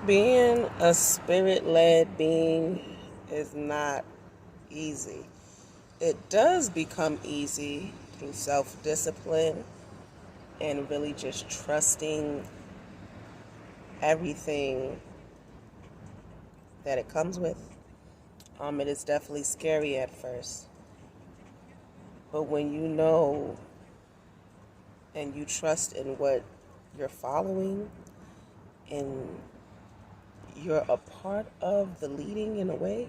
Being a spirit-led being is not easy. It does become easy through self-discipline and really just trusting everything that it comes with. It is definitely scary at first. But when you know and you trust in what you're following and you're a part of the leading in a way,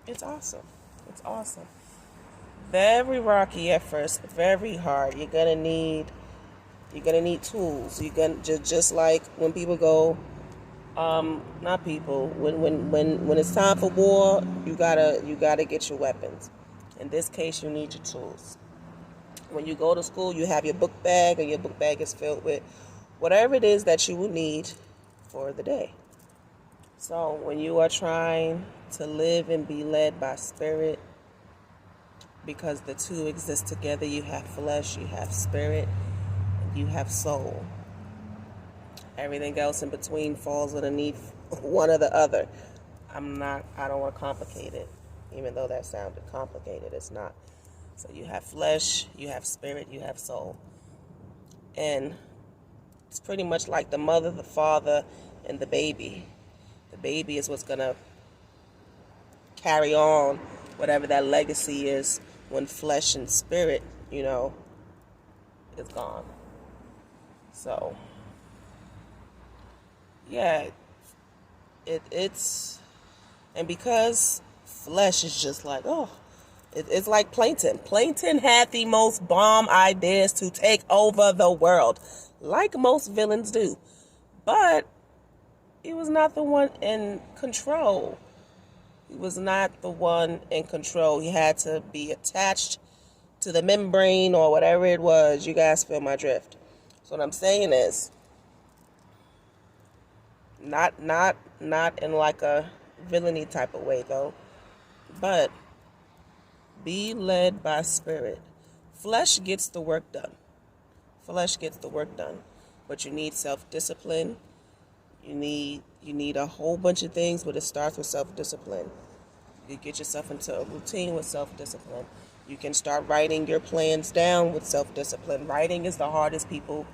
it's awesome. It's awesome. Very rocky at first, very hard. You're gonna need tools. You're gonna just like when people go, not people. When it's time for war, you gotta get your weapons. In this case, you need your tools. When you go to school, you have your book bag, and your book bag is filled with whatever it is that you will need for the day. So when you are trying to live and be led by spirit, because the two exist together, you have flesh, you have spirit, and you have soul. Everything else in between falls underneath one or the other. I don't want to complicate it, even though that sounded complicated. It's not. So you have flesh, you have spirit, you have soul. And it's pretty much like the mother, the father, and the baby. The baby is what's going to carry on whatever that legacy is when flesh and spirit, is gone. So, yeah, it's, and because flesh is just like, it's like Plankton. Plankton had the most bomb ideas to take over the world, like most villains do. But he was not the one in control. He was not the one in control. He had to be attached to the membrane or whatever it was. You guys feel my drift. So what I'm saying is, not in like a villainy type of way though, but be led by spirit. Flesh gets the work done. Flesh gets the work done. But you need self-discipline. You need a whole bunch of things, but it starts with self-discipline. You get yourself into a routine with self-discipline. You can start writing your plans down with self-discipline. Writing is the hardest people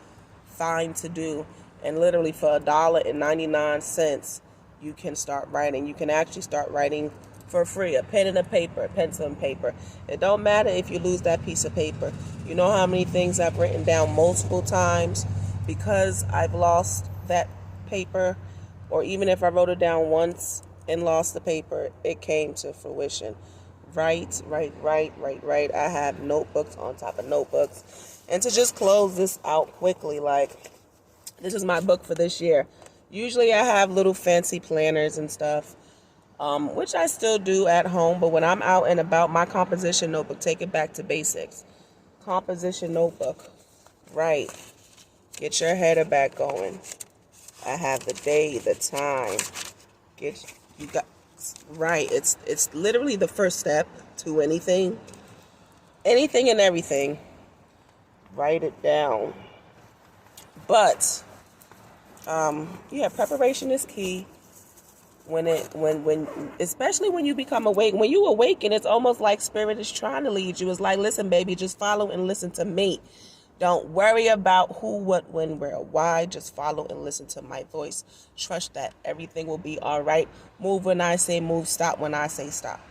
find to do. And literally for $1.99, you can start writing. You can actually start writing for free. A pen and a paper, a pencil and paper. It don't matter if you lose that piece of paper. You know how many things I've written down multiple times because I've lost that paper, or even if I wrote it down once and lost the paper, it came to fruition. Right. I have notebooks on top of notebooks. And to just close this out quickly, like, this is my book for this year. Usually I have little fancy planners and stuff, which I still do at home. But when I'm out and about, my composition notebook, take it back to basics. Composition notebook. Right. Get your header back going. I have the day, the time. Right. It's literally the first step to anything and everything. Write it down. But preparation is key. When especially when you become awake. When you awaken, it's almost like spirit is trying to lead you. It's like, listen, baby, just follow and listen to me. Don't worry about who, what, when, where, why. Just follow and listen to my voice. Trust that everything will be all right. Move when I say move. Stop when I say stop.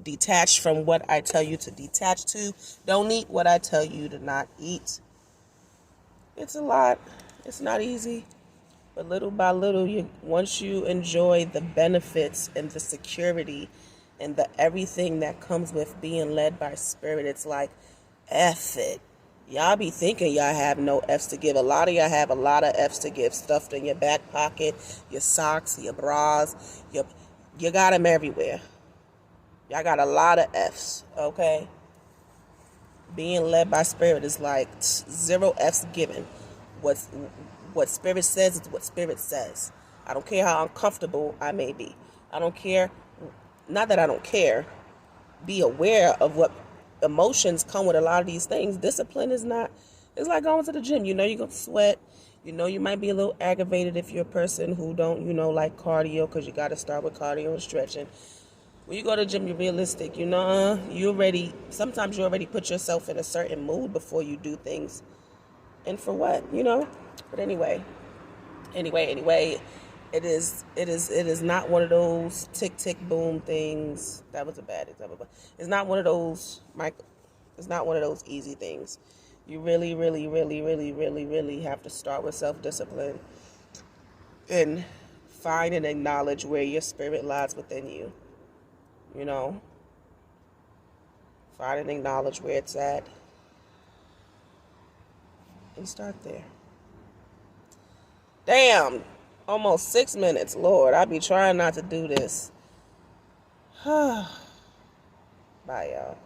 Detach from what I tell you to detach to. Don't eat what I tell you to not eat. It's a lot. It's not easy. But little by little, once you enjoy the benefits and the security and the everything that comes with being led by spirit, it's like, F it. Y'all be thinking y'all have no F's to give. A lot of y'all have a lot of F's to give, stuffed in your back pocket, your socks, your bras. You got them everywhere. Y'all got a lot of F's, okay? Being led by spirit is like 0 F's given. What spirit says is what spirit says. I don't care how uncomfortable I may be. I don't care. Not that I don't care. Be aware of what emotions come with a lot of these things. Discipline is not It's like going to the gym. You know you're going to sweat. You know you might be a little aggravated if you're a person who don't, like cardio, because you got to start with cardio and stretching. When you go to the gym, you're realistic. Sometimes you already put yourself in a certain mood before you do things. And for what, But anyway, it is not one of those tick tick boom things. That was a bad example, but it's not one of those it's not one of those easy things. You really, really, really, really, really, really have to start with self-discipline and find and acknowledge where your spirit lies within you. Find and acknowledge where it's at and start there. Damn, almost 6 minutes. Lord, I be trying not to do this. Bye, y'all.